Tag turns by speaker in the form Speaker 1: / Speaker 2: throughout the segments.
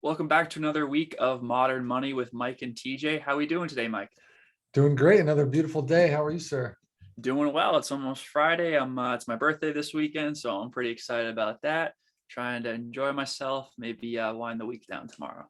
Speaker 1: Welcome back to another week of Modern Money with Mike and TJ. How are we doing today, Mike?
Speaker 2: Doing great. Another beautiful day. How are you, sir?
Speaker 1: Doing well. It's almost Friday. It's my birthday this weekend, so I'm pretty excited about that. Trying to enjoy myself, maybe wind the week down tomorrow.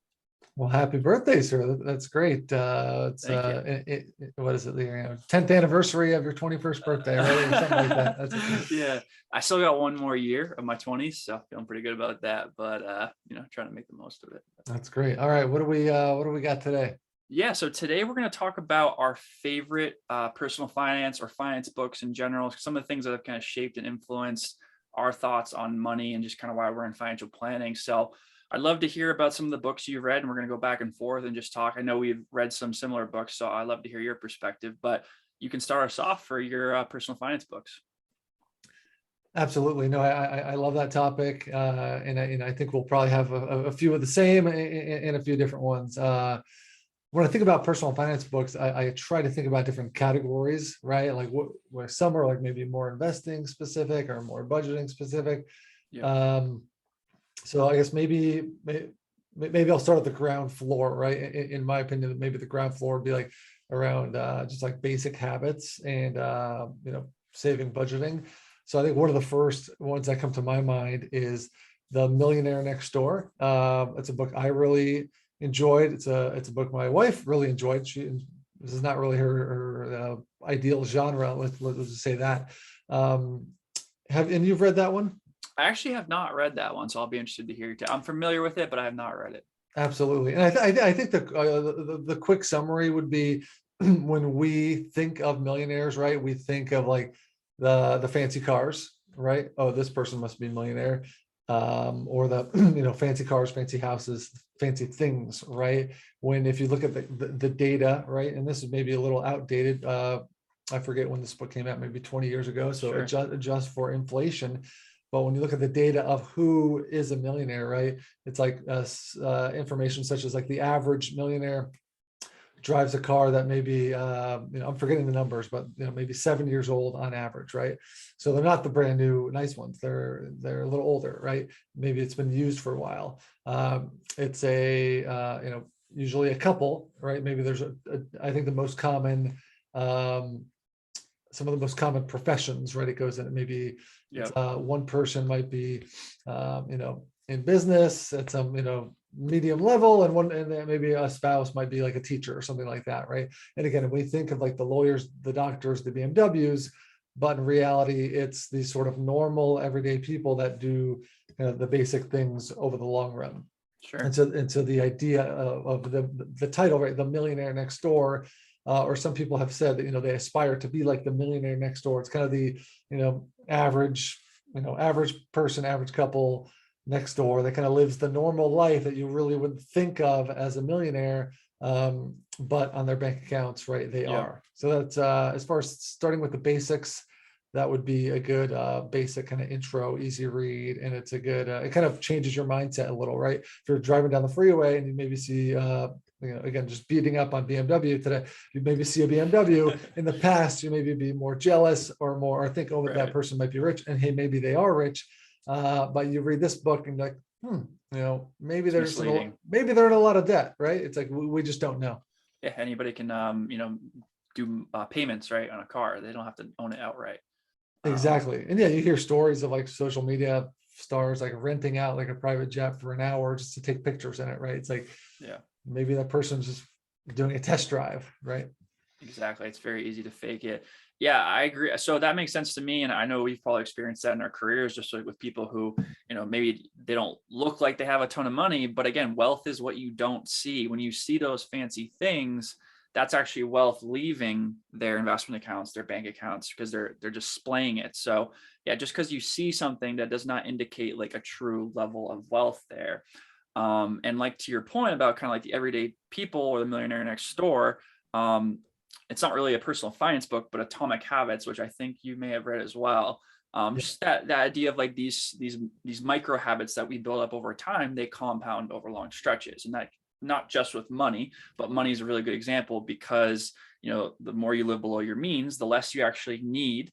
Speaker 2: Well, happy birthday, sir. That's great.
Speaker 1: Thank you.
Speaker 2: What is it? The 10th anniversary of your 21st birthday, right? Or something like that.
Speaker 1: Yeah, I still got one more year of my 20s, so feeling pretty good about that. But trying to make the most of it.
Speaker 2: That's great. All right, what do we got today?
Speaker 1: Yeah, so today we're going to talk about our favorite personal finance or finance books in general, some of the things that have kind of shaped and influenced our thoughts on money and just kind of why we're in financial planning. So I'd love to hear about some of the books you've read, and we're going to go back and forth and just talk. I know we've read some similar books, so I'd love to hear your perspective, but you can start us off for your personal finance books.
Speaker 2: Absolutely. No, I love that topic, and I think we'll probably have a few of the same and a few different ones. When I think about personal finance books, I try to think about different categories, right? Like where some are like maybe more investing specific or more budgeting specific.
Speaker 1: Yeah.
Speaker 2: So I guess maybe I'll start at the ground floor, right? In my opinion, maybe the ground floor would be like around just like basic habits and saving, budgeting. So I think one of the first ones that come to my mind is The Millionaire Next Door. It's a book I really enjoyed. It's a book my wife really enjoyed. This is not really her ideal genre. Let's just say that. And you've read that one?
Speaker 1: I actually have not read that one, so I'll be interested to hear you. I'm familiar with it, but I have not read it.
Speaker 2: Absolutely. And I think the quick summary would be when we think of millionaires, right? We think of like the fancy cars, right? Oh, this person must be a millionaire. Or the fancy cars, fancy houses, fancy things, right? When if you look at the data, right, and this is maybe a little outdated. I forget when this book came out, maybe 20 years ago. So
Speaker 1: Sure.
Speaker 2: adjust for inflation. But when you look at the data of who is a millionaire, right, it's like information such as like the average millionaire drives a car that maybe I'm forgetting the numbers, but maybe 7 years old on average, right? So they're not the brand new nice ones. They're a little older, right? Maybe it's been used for a while. It's usually a couple, right? Maybe there's I think the most common some of the most common professions, right? It goes in maybe it's, one person might be in business at some medium level, and then maybe a spouse might be like a teacher or something like that, right? And again, we think of like the lawyers, the doctors, the BMWs, but in reality it's these sort of normal everyday people that do the basic things over the long run.
Speaker 1: Sure.
Speaker 2: And so the idea of the title, right, The Millionaire Next Door, or some people have said that they aspire to be like the millionaire next door. It's kind of the average person, average couple next door that kind of lives the normal life that you really would think of as a millionaire, but on their bank accounts, right, they are. So that's as far as starting with the basics, that would be a good basic kind of intro, easy read, and it's a good it kind of changes your mindset a little, right? If you're driving down the freeway and you maybe see again, just beating up on BMW today, you maybe see a BMW. In the past, you maybe be more jealous or think, oh, that person might be rich, and hey, maybe they are rich. But you read this book and like, maybe maybe they're in a lot of debt, right? It's like we just don't know.
Speaker 1: Yeah, anybody can do payments, right, on a car. They don't have to own it outright.
Speaker 2: Exactly. And yeah, you hear stories of like social media stars like renting out like a private jet for an hour just to take pictures in it, right? It's like, maybe that person's just doing a test drive, right?
Speaker 1: Exactly. It's very easy to fake it. Yeah, I agree. So that makes sense to me. And I know we've probably experienced that in our careers, just like with people who, maybe they don't look like they have a ton of money, but again, wealth is what you don't see. When you see those fancy things, that's actually wealth leaving their investment accounts, their bank accounts, because they're displaying it. So yeah, just because you see something, that does not indicate like a true level of wealth there. And like to your point about kind of like the everyday people or the millionaire next door, it's not really a personal finance book, but Atomic Habits, which I think you may have read as well. Just that idea of like these micro habits that we build up over time, they compound over long stretches, and that not just with money, but money is a really good example because the more you live below your means, the less you actually need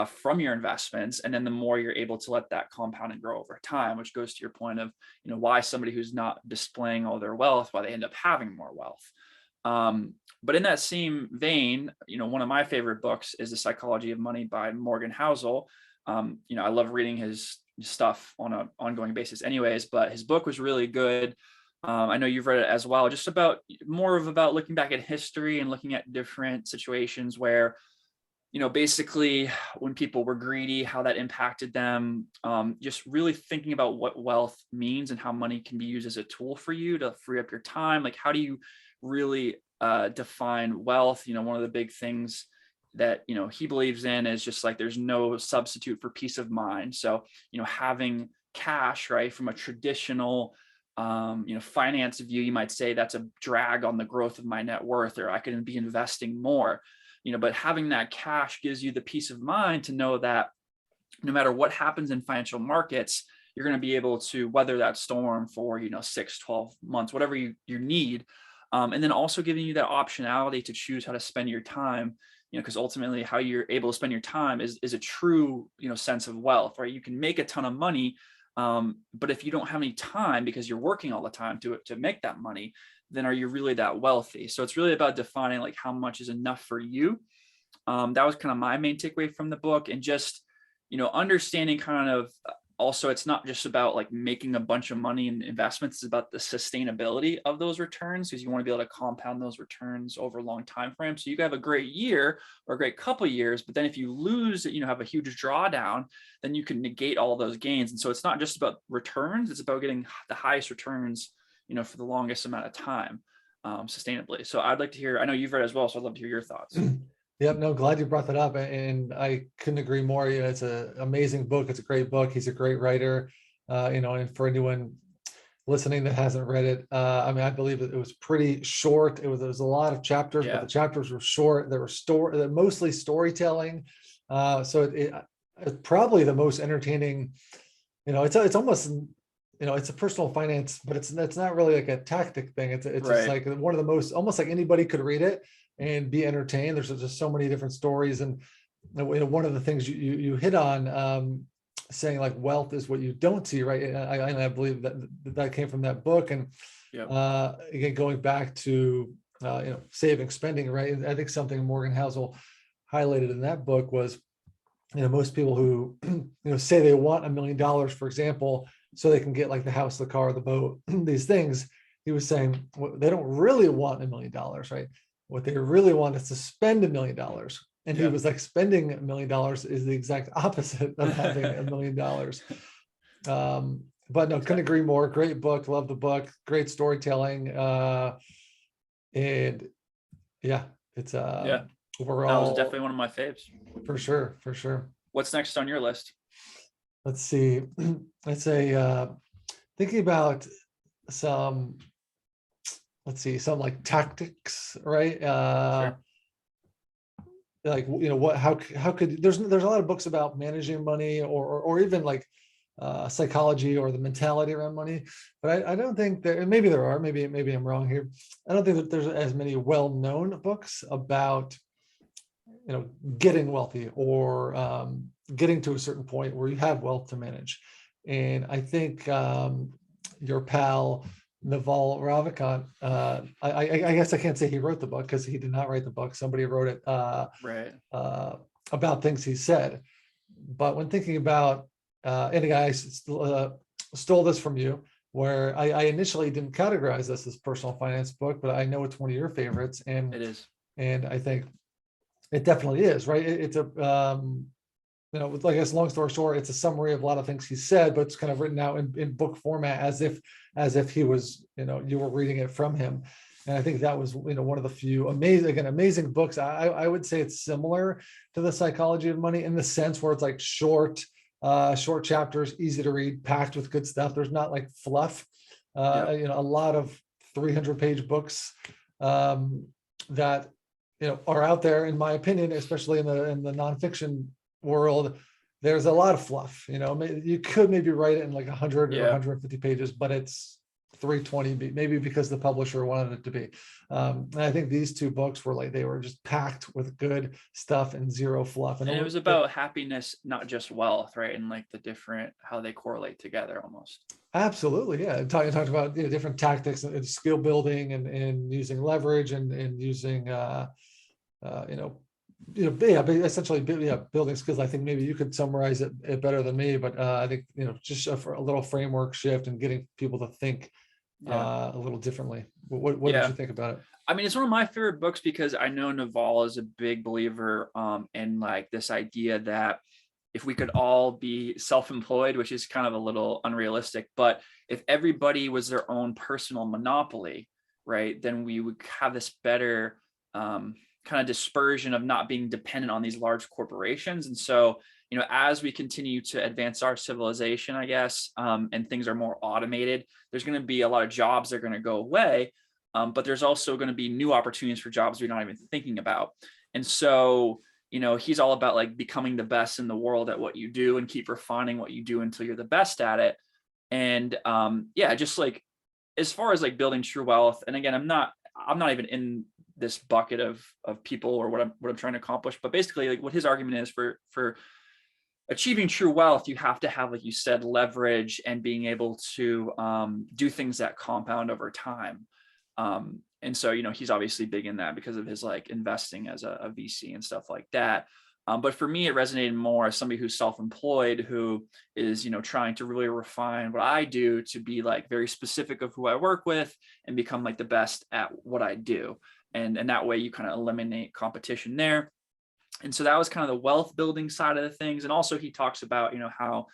Speaker 1: from your investments. And then the more you're able to let that compound and grow over time, which goes to your point of, why somebody who's not displaying all their wealth, why they end up having more wealth. But in that same vein, one of my favorite books is The Psychology of Money by Morgan Housel. I love reading his stuff on an ongoing basis anyways, but his book was really good. I know you've read it as well, just about looking back at history and looking at different situations where, basically when people were greedy, how that impacted them, just really thinking about what wealth means and how money can be used as a tool for you to free up your time. Like, how do you really define wealth? One of the big things that, he believes in is just like, there's no substitute for peace of mind. So, having cash, right, from a traditional, finance view, you might say that's a drag on the growth of my net worth, or I could be investing more. But having that cash gives you the peace of mind to know that no matter what happens in financial markets, you're going to be able to weather that storm for, 6, 12 months, whatever you need. And then also giving you that optionality to choose how to spend your time, because ultimately how you're able to spend your time is a true, sense of wealth, right? You can make a ton of money, but if you don't have any time because you're working all the time to make that money, then are you really that wealthy? So it's really about defining like how much is enough for you. That was kind of my main takeaway from the book, and just, understanding kind of also, it's not just about like making a bunch of money in investments, it's about the sustainability of those returns, because you want to be able to compound those returns over a long time frame. So you can have a great year or a great couple of years, but then if you lose, have a huge drawdown, then you can negate all those gains. And so it's not just about returns, it's about getting the highest returns, for the longest amount of time, sustainably. So I'd like to hear, I know you've read as well, so I'd love to hear your thoughts.
Speaker 2: Yep, no, glad you brought that up, and I couldn't agree more. It's an amazing book. It's a great book. He's a great writer. And for anyone listening that hasn't read it, I believe that it was pretty short. There was a lot of chapters, but the chapters were short. They're mostly storytelling. So it's probably the most entertaining. It's almost, it's a personal finance, but it's not really like a tactic thing. It's right. Just like one of the most, almost like anybody could read it and be entertained. There's just so many different stories. And one of the things you hit on, saying like wealth is what you don't see, right? And I believe that came from that book. And again, going back to saving, spending, right? And I think something Morgan Housel highlighted in that book was, most people who say they want $1 million, for example, so they can get like the house, the car, the boat, these things. He was saying, well, they don't really want $1 million, right? What they really want is to spend $1 million. And he was like, spending $1 million is the exact opposite of having $1 million. But no, couldn't agree more. Great book. Love the book. Great storytelling. And yeah, it's overall.
Speaker 1: That was definitely one of my faves.
Speaker 2: For sure. For sure.
Speaker 1: What's next on your list?
Speaker 2: Let's see. Let's say, thinking about some, some like tactics, right?
Speaker 1: Sure.
Speaker 2: Like, how could, there's a lot of books about managing money or even like psychology or the mentality around money, but I don't think that, maybe there are, maybe I'm wrong here. I don't think that there's as many well-known books about, getting wealthy or getting to a certain point where you have wealth to manage. And I think your pal, Naval Ravikant, I guess I can't say he wrote the book because he did not write the book. Somebody wrote it about things he said. But when thinking about, and I stole this from you, where I initially didn't categorize this as personal finance book, but I know it's one of your favorites. And
Speaker 1: it is.
Speaker 2: And I think it definitely is, right? It's a, I guess, long story short, it's a summary of a lot of things he said, but it's kind of written out in book format as if he was, you were reading it from him. And I think that was, one of the few amazing books. I would say it's similar to The Psychology of Money in the sense where it's like short chapters, easy to read, packed with good stuff. There's not like fluff, a lot of 300-page books that, are out there, in my opinion, especially in the nonfiction world. There's a lot of fluff. You could maybe write it in like 100 or 150 pages, but it's 320, maybe because the publisher wanted it to be. And I think these two books were like, they were just packed with good stuff and zero fluff.
Speaker 1: And it was about happiness, not just wealth, right? And like the different, how they correlate together almost.
Speaker 2: Absolutely, yeah. Talked about different tactics and skill building and using leverage and using essentially building skills. I think maybe you could summarize it better than me, but I think just for a little framework shift and getting people to think a little differently. What did you think about it?
Speaker 1: I mean, it's one of my favorite books because I know Naval is a big believer in like this idea that if we could all be self-employed, which is kind of a little unrealistic, but if everybody was their own personal monopoly, right, then we would have this better kind of dispersion of not being dependent on these large corporations. And so, as we continue to advance our civilization, I guess, and things are more automated, there's going to be a lot of jobs that are going to go away. But there's also going to be new opportunities for jobs we're not even thinking about. And so, he's all about like becoming the best in the world at what you do and keep refining what you do until you're the best at it. And just like as far as like building true wealth. And again, I'm not even in this bucket of people or what I'm trying to accomplish, but basically like what his argument is for achieving true wealth, you have to have, like you said, leverage and being able to do things that compound over time. And so, he's obviously big in that because of his like investing as a VC and stuff like that. But for me, it resonated more as somebody who's self-employed, who is, trying to really refine what I do to be like very specific of who I work with and become like the best at what I do. And that way you kind of eliminate competition there. And so that was kind of the wealth building side of the things. And also he talks about, how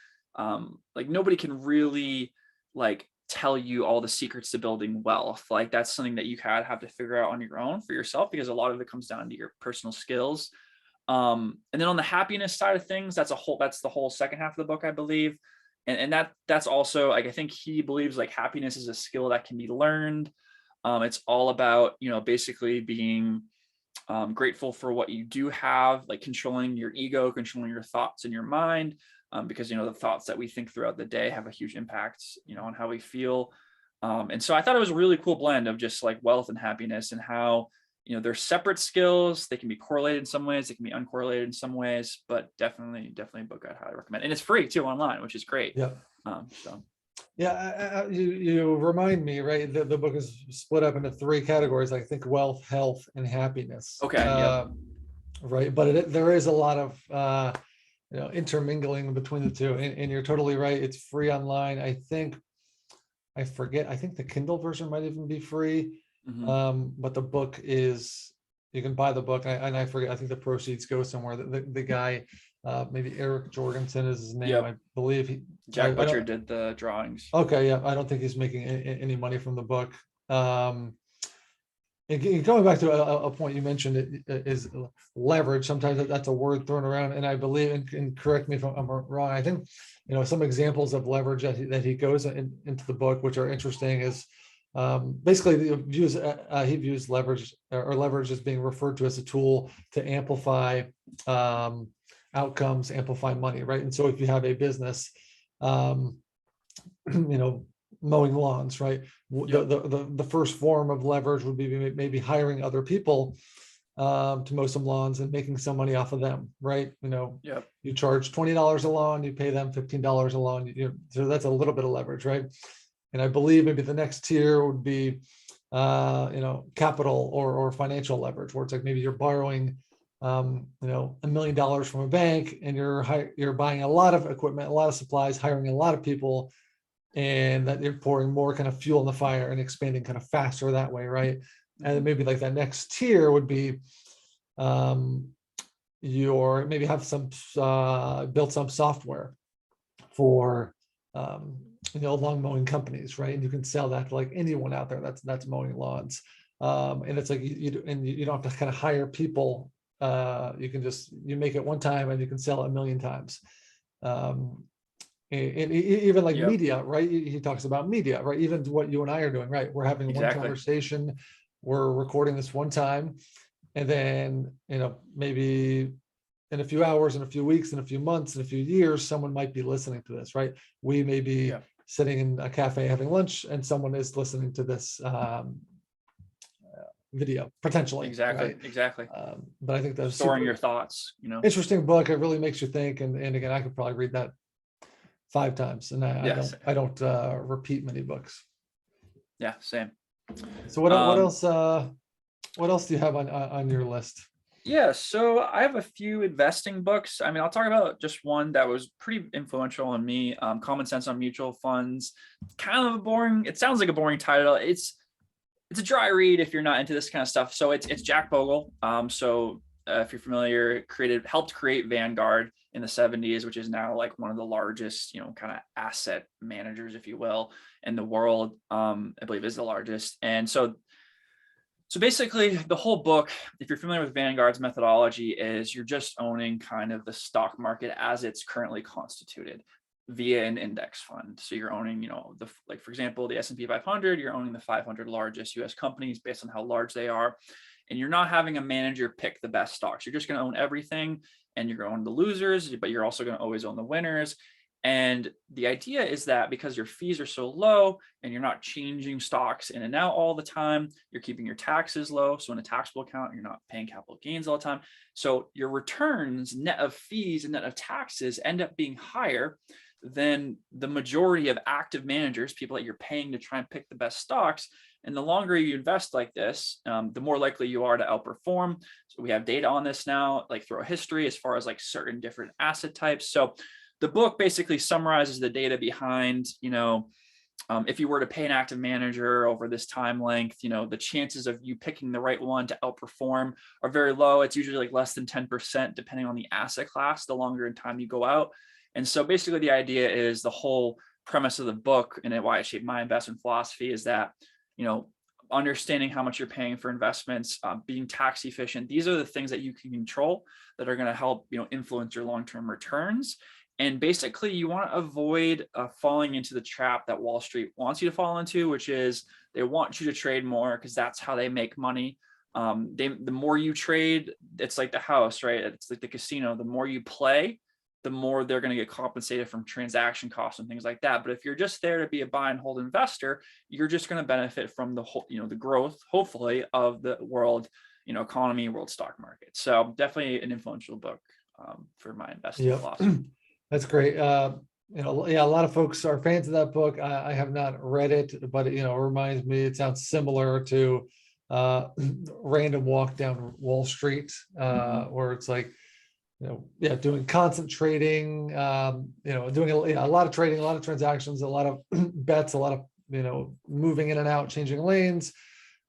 Speaker 1: like nobody can really like tell you all the secrets to building wealth. Like that's something that you have to figure out on your own for yourself, because a lot of it comes down to your personal skills. And then on the happiness side of things, that's the whole second half of the book, I believe. And that's also like, I think he believes like happiness is a skill that can be learned. It's all about, basically being grateful for what you do have, like controlling your ego, controlling your thoughts in your mind. Because, the thoughts that we think throughout the day have a huge impact, on how we feel. And so I thought it was a really cool blend of just like wealth and happiness and how, they're separate skills. They can be correlated in some ways. They can be uncorrelated in some ways, but definitely a book I'd highly recommend. And it's free too online, which is great.
Speaker 2: Yeah.
Speaker 1: So.
Speaker 2: Yeah, you remind me, right? The book is split up into three categories. I think wealth, health, and happiness.
Speaker 1: Okay.
Speaker 2: Right, but there is a lot of intermingling between the two, and you're totally right. It's free online. I think the Kindle version might even be free.
Speaker 1: Mm-hmm.
Speaker 2: But the book is, you can buy the book, and I forget, I think the proceeds go somewhere. The guy, maybe Eric Jorgensen is his name. Yep. I believe
Speaker 1: Jack Butcher did the drawings.
Speaker 2: Okay, yeah, I don't think he's making any money from the book. And going back to a point you mentioned, is leverage. Sometimes that's a word thrown around, and I believe, and correct me if I'm wrong, I think some examples of leverage that he goes into the book, which are interesting, is basically he views leverage or leverage as being referred to as a tool to amplify outcomes, amplify money, right? And so if you have a business, mowing lawns, right? Yep. The first form of leverage would be maybe hiring other people to mow some lawns and making some money off of them, right?
Speaker 1: Yep.
Speaker 2: You charge $20 a lawn, you pay them $15 a lawn, so that's a little bit of leverage, right? And I believe maybe the next tier would be capital or financial leverage, where it's like maybe you're borrowing $1 million from a bank, and you're buying a lot of equipment, a lot of supplies, hiring a lot of people, and that you're pouring more kind of fuel in the fire and expanding kind of faster that way, right? And then maybe like that next tier would be your maybe have some built some software for lawn mowing companies, right? And you can sell that to like anyone out there that's mowing lawns, and it's like you don't have to kind of hire people. You can you make it one time and you can sell it 1 million times. And even like media, right? He talks about media, right? Even what you and I are doing, right? We're having one conversation, we're recording this one time, and then maybe in a few hours, in a few weeks, in a few months, in a few years, someone might be listening to this, right? We may be sitting in a cafe having lunch, and someone is listening to this video potentially.
Speaker 1: Exactly.
Speaker 2: Right?
Speaker 1: Exactly.
Speaker 2: But I think that's
Speaker 1: Storing
Speaker 2: super
Speaker 1: your thoughts,
Speaker 2: interesting book. It really makes you think. And again, I could probably read that 5 times, and
Speaker 1: Yes.
Speaker 2: I don't repeat many books.
Speaker 1: Yeah. Same.
Speaker 2: So what else do you have on your list?
Speaker 1: Yeah, so I have a few investing books. I mean, I'll talk about just one that was pretty influential on me. Common Sense on Mutual Funds. Kind of a boring. It sounds like a boring title. It's a dry read if you're not into this kind of stuff. So it's Jack Bogle. If you're familiar, helped create Vanguard in the 70s, which is now like one of the largest, kind of asset managers, if you will, in the world. I believe is the largest. And so basically the whole book, if you're familiar with Vanguard's methodology, is you're just owning kind of the stock market as it's currently constituted via an index fund. So you're owning, for example, the S&P 500, you're owning the 500 largest US companies based on how large they are. And you're not having a manager pick the best stocks. You're just going to own everything, and you're going to own the losers, but you're also going to always own the winners. And the idea is that because your fees are so low and you're not changing stocks in and out all the time, you're keeping your taxes low. So in a taxable account, you're not paying capital gains all the time. So your returns, net of fees and net of taxes, end up being higher than the majority of active managers, people that you're paying to try and pick the best stocks. And the longer you invest like this, the more likely you are to outperform. So we have data on this now, like through history, as far as like certain different asset types. So the book basically summarizes the data behind, if you were to pay an active manager over this time length, the chances of you picking the right one to outperform are very low. It's usually like less than 10%, depending on the asset class, the longer in time you go out. And so basically the idea is the whole premise of the book, and why it shaped my investment philosophy, is that, understanding how much you're paying for investments, being tax efficient. These are the things that you can control that are going to help, influence your long-term returns. And basically, you want to avoid falling into the trap that Wall Street wants you to fall into, which is they want you to trade more because that's how they make money. The more you trade, it's like the house, right? It's like the casino. The more you play, the more they're going to get compensated from transaction costs and things like that. But if you're just there to be a buy and hold investor, you're just going to benefit from the whole, the growth, hopefully, of the world, economy, world stock market. So definitely an influential book for my investing philosophy.
Speaker 2: That's great. A lot of folks are fans of that book. I have not read it, but it reminds me, it sounds similar to Random Walk Down Wall Street, where it's like, doing constant trading, doing a lot of trading, a lot of transactions, a lot of bets, a lot of, moving in and out, changing lanes,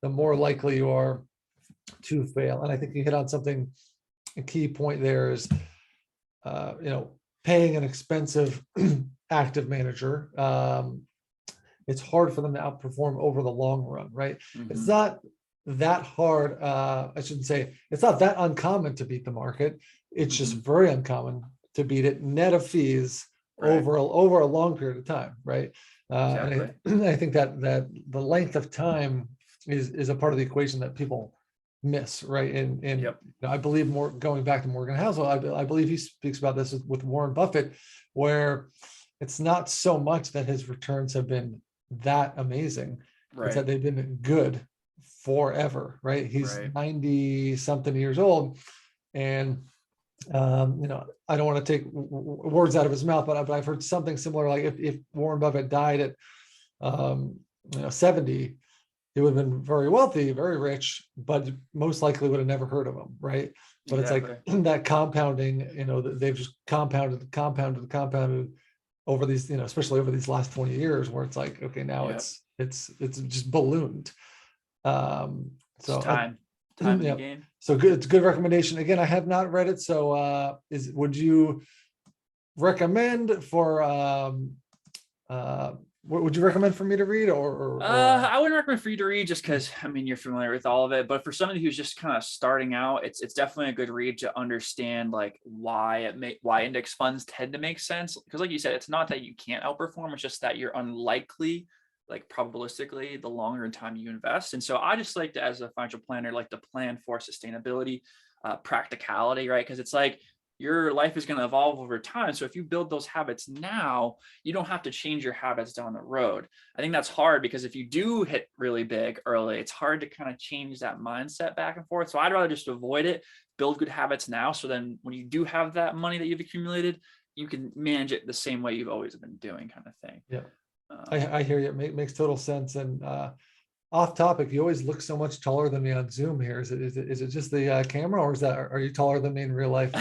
Speaker 2: the more likely you are to fail. And I think you hit on something, a key point there is, paying an expensive active manager, it's hard for them to outperform over the long run, right? It's not that hard. I shouldn't say it's not that uncommon to beat the market. It's just very uncommon to beat it net of fees over a long period of time, right? Exactly. And I think that the length of time is a part of the equation that people miss, right? And I believe, more going back to Morgan Housel, I believe he speaks about this with Warren Buffett, where it's not so much that his returns have been that amazing, it's that they've been good forever, right? He's 90 something years old, and I don't want to take words out of his mouth, but I've heard something similar, like if Warren Buffett died at 70, he would have been very wealthy, very rich, but most likely would have never heard of him, right? But it's like that compounding, they've just compounded over these, especially over these last 20 years, where it's like, okay, now it's just ballooned. So
Speaker 1: time in the game.
Speaker 2: So good, it's a good recommendation. Again, I have not read it, so would you recommend for what would you recommend for me to read, or
Speaker 1: I wouldn't recommend for you to read, just because you're familiar with all of it. But for somebody who's just kind of starting out, it's definitely a good read to understand like why index funds tend to make sense. Because like you said, it's not that you can't outperform; it's just that you're unlikely, like probabilistically, the longer in time you invest. And so I just like to, as a financial planner, like to plan for sustainability, practicality, right? Because it's like, your life is going to evolve over time. So if you build those habits now, you don't have to change your habits down the road. I think that's hard because if you do hit really big early, it's hard to kind of change that mindset back and forth. So I'd rather just avoid it, build good habits now. So then when you do have that money that you've accumulated, you can manage it the same way you've always been doing, kind of thing.
Speaker 2: Yeah, I hear you. It makes total sense. And off topic, you always look so much taller than me on Zoom here. Is it just the camera, or are you taller than me in real life?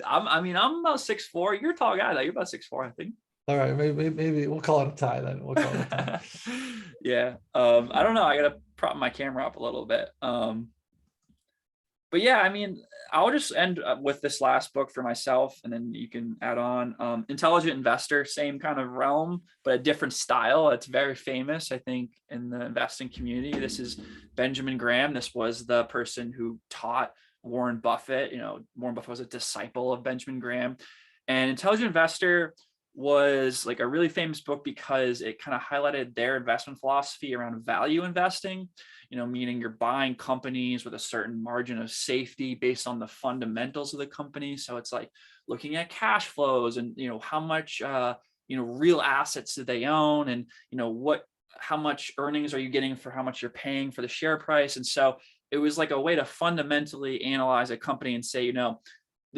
Speaker 1: I'm about 6'4". You're a tall guy though. You're about 6'4", I think.
Speaker 2: All right, maybe we'll call it a tie then. We'll call it a tie.
Speaker 1: Yeah. I don't know. I gotta prop my camera up a little bit. But yeah, I mean, I'll just end with this last book for myself, and then you can add on. Intelligent Investor, same kind of realm, but a different style. It's very famous, I think, in the investing community. This is Benjamin Graham. This was the person who taught Warren Buffett. Warren Buffett was a disciple of Benjamin Graham. And Intelligent Investor was like a really famous book because it kind of highlighted their investment philosophy around value investing, meaning you're buying companies with a certain margin of safety based on the fundamentals of the company. So it's like looking at cash flows and, how much, real assets do they own, and, how much earnings are you getting for how much you're paying for the share price. And so it was like a way to fundamentally analyze a company and say,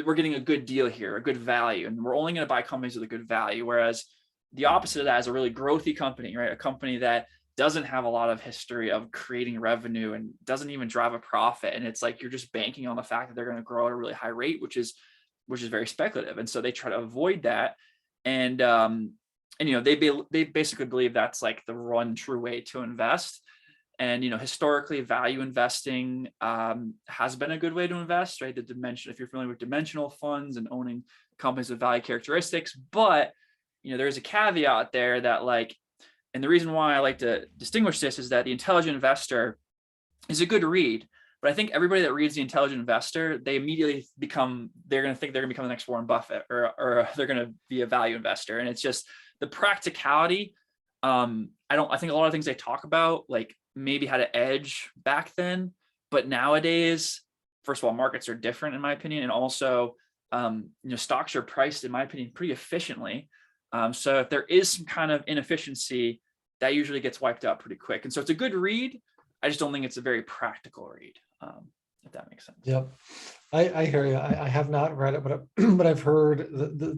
Speaker 1: we're getting a good deal here, a good value, and we're only going to buy companies with a good value. Whereas the opposite of that is a really growthy company, right? A company that doesn't have a lot of history of creating revenue and doesn't even drive a profit. And it's like, you're just banking on the fact that they're going to grow at a really high rate, which is very speculative. And so they try to avoid that. And they basically believe that's like the one true way to invest. And, historically, value investing has been a good way to invest, right? If you're familiar with dimensional funds and owning companies with value characteristics, but, there's a caveat there that and the reason why I like to distinguish this is that The Intelligent Investor is a good read, but I think everybody that reads The Intelligent Investor, they immediately they're going to think they're going to become the next Warren Buffett, or they're going to be a value investor. And it's just the practicality. I think a lot of things they talk about, maybe had an edge back then, but nowadays, first of all, markets are different in my opinion. And also, stocks are priced, in my opinion, pretty efficiently. So if there is some kind of inefficiency, that usually gets wiped out pretty quick. And so it's a good read. I just don't think it's a very practical read, if that makes sense.
Speaker 2: Yep. I hear you. I have not read it, but I've heard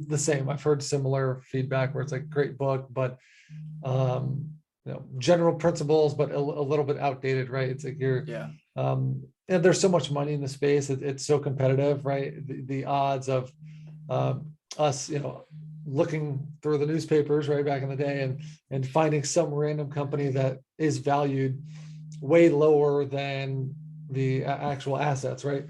Speaker 2: the same. I've heard similar feedback where it's like great book, but general principles, but a little bit outdated, right? It's like and there's so much money in the space. It's so competitive, right? The odds of us, looking through the newspapers right back in the day and finding some random company that is valued way lower than the actual assets, right?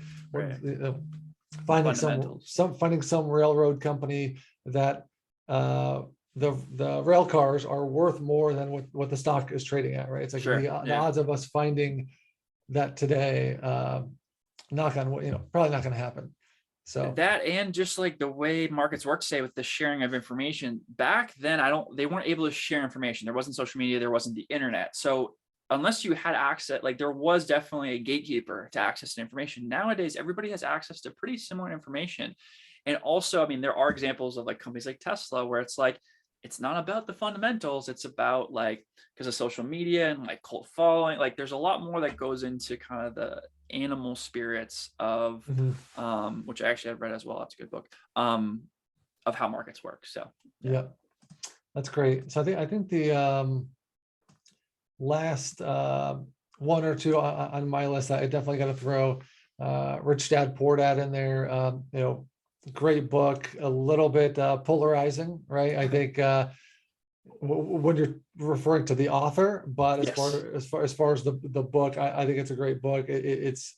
Speaker 2: Finding some railroad company that the rail cars are worth more than what the stock is trading at, right? It's like the odds of us finding that today, knock on wood, probably not going to happen. So
Speaker 1: that, and just like the way markets work today with the sharing of information, back then they weren't able to share information. There wasn't social media, there wasn't the internet. So unless you had access, there was definitely a gatekeeper to access to information. Nowadays, everybody has access to pretty similar information. And also, there are examples of companies like Tesla where it's it's not about the fundamentals. It's about because of social media and cult following, there's a lot more that goes into kind of the animal spirits of, which I actually have read as well. That's a good book, of how markets work. So,
Speaker 2: yeah, that's great. So I think the last one or two on my list, I definitely got to throw Rich Dad Poor Dad in there. Great book, a little bit polarizing, right? I think when you're referring to the author, but as far as the book, I think it's a great book. It's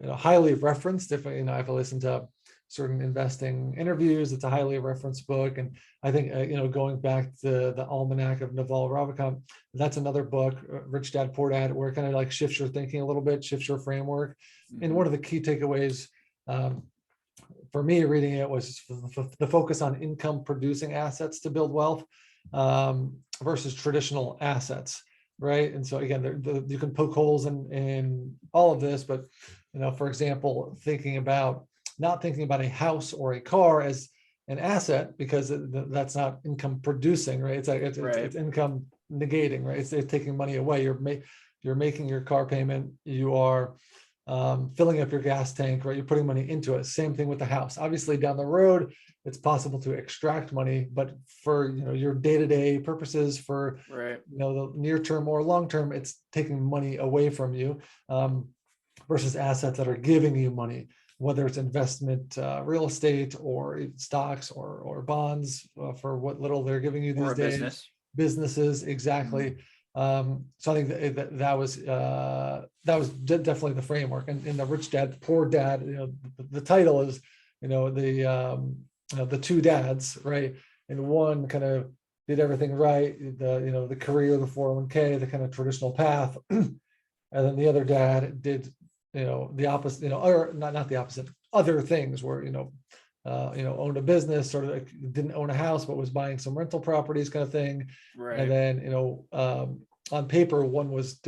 Speaker 2: highly referenced. If I've listened to certain investing interviews, it's a highly referenced book. And I think going back to the Almanack of Naval, Ravikant, that's another book, Rich Dad Poor Dad, where it kind of shifts your thinking a little bit, shifts your framework. And one of the key takeaways for me reading it was the focus on income producing assets to build wealth versus traditional assets, right? And so again, you can poke holes in all of this, but for example, thinking about not thinking about a house or a car as an asset, because that's not income producing, right? It's income negating, right? It's taking money away. You're making your car payment. You are filling up your gas tank, right? You're putting money into it. Same thing with the house. Obviously, down the road, it's possible to extract money, but for your day-to-day purposes, for the near term or long term, it's taking money away from you, versus assets that are giving you money, whether it's investment, real estate, or stocks, or bonds, for what little they're giving you these days. Businesses, exactly. So I think that was definitely the framework. And in the Rich Dad Poor Dad, the title is the two dads, right? And one kind of did everything right, the career, the 401k, the kind of traditional path, and then the other dad did the opposite, or not the opposite, other things, where owned a business, sort of like didn't own a house but was buying some rental properties, kind of thing. And then on paper, one was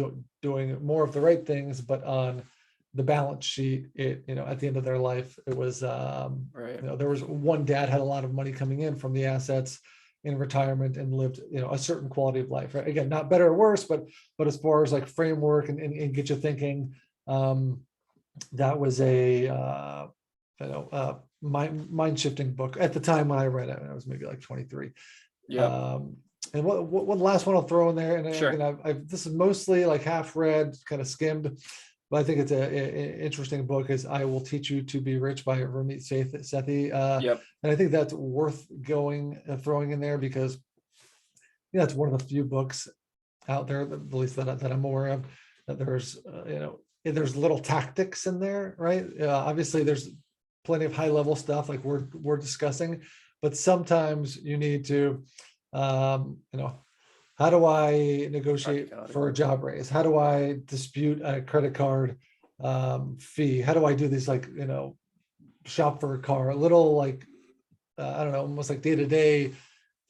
Speaker 2: doing more of the right things, but on the balance sheet, it at the end of their life, it was there was one dad had a lot of money coming in from the assets in retirement and lived a certain quality of life, right? Again, not better or worse, but as far as like framework and get you thinking, that was a mind shifting book at the time when I read it. I was maybe like 23. And one last one I'll throw in there, and again, this is mostly like half read, kind of skimmed, but I think it's an interesting book, is I Will Teach You to Be Rich by Ramit Sethi. And I think that's worth throwing in there, because it's one of the few books out there, at least that I'm aware of, that there's little tactics in there, right? Obviously there's plenty of high level stuff like we're discussing, but sometimes you need to how do I negotiate for a job raise? How do I dispute a credit card fee? How do I do these, shop for a car, little I don't know, almost like day-to-day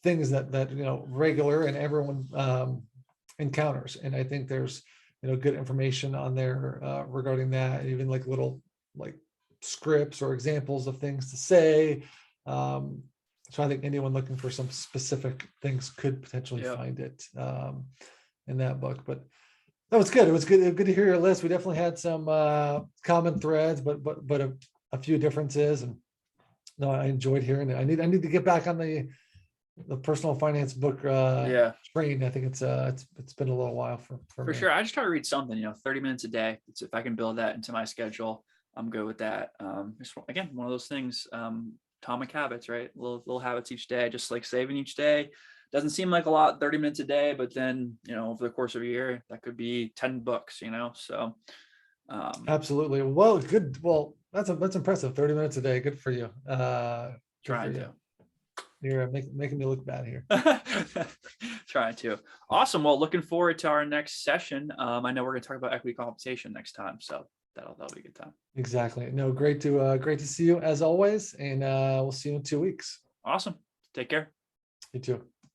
Speaker 2: things that regular and everyone encounters. And I think there's good information on there regarding that, and even like little scripts or examples of things to say. So I think anyone looking for some specific things could potentially find it in that book. But that was good. It was good to hear your list. We definitely had some common threads, but a few differences. And no, I enjoyed hearing it. I need to get back on the personal finance book train. I think it's been a little while for me.
Speaker 1: Sure. I just try to read something, 30 minutes a day. If I can build that into my schedule, I'm good with that. Again, one of those things, atomic habits, right? Little habits each day, just like saving each day. Doesn't seem like a lot, 30 minutes a day, but then, over the course of a year, that could be 10 books, so.
Speaker 2: Absolutely. Well, good. Well, that's impressive. 30 minutes a day. Good for you.
Speaker 1: Trying to.
Speaker 2: You're making me look bad here.
Speaker 1: Trying to. Awesome. Well, looking forward to our next session. I know we're going to talk about equity compensation next time, so that'll be a good time.
Speaker 2: Exactly. No, great to see you as always, and we'll see you in 2 weeks.
Speaker 1: Awesome. Take care.
Speaker 2: You too.